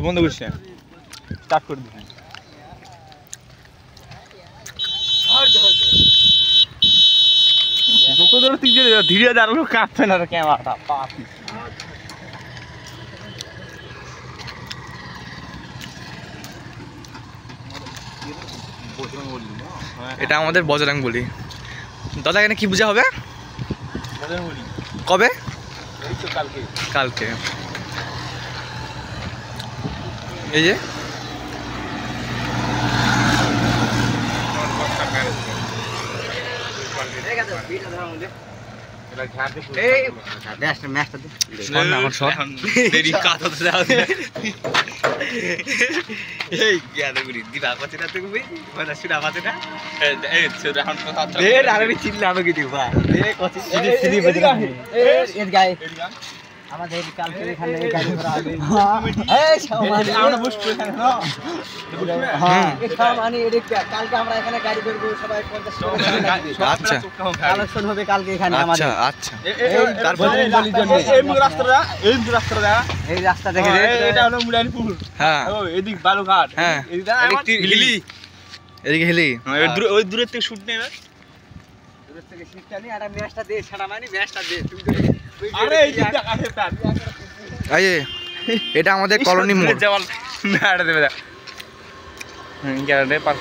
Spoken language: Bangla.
বন্ধ করিস না, স্টার্ট করে দিস। ধীরে যার কাঁপছে না ক্যামেরাটা। এটা আমাদের বজরং বলি। দাদা এখানে কি পূজা হবে কবে? কালকে। এই যে আমাদের কালকে এখানে গাড়ি করা হবে। কালকে আমরা এখানে গাড়ি করবো সবাই 50 টাকা। আচ্ছা কালেকশন হবে কালকে এখানে আমাদের। আচ্ছা তারপরে এই রাস্তা দেখে এটা হলো মুরারিপুর। হ্যাঁ এদিক বালুঘাট। হ্যাঁ হিলি, এদিকে হিলি। ওই দূরের থেকে শুট নেবে। দূরের থেকে শীতটা নিয়ে একটা ম্যাচটা দে, ছাড়া মানে ম্যাচটা দে। আরে এই দিক দেখাছে তার। এটা আমাদের কলোনি মোড়। দেওয়াল না দেবে। হুম, গেলে পার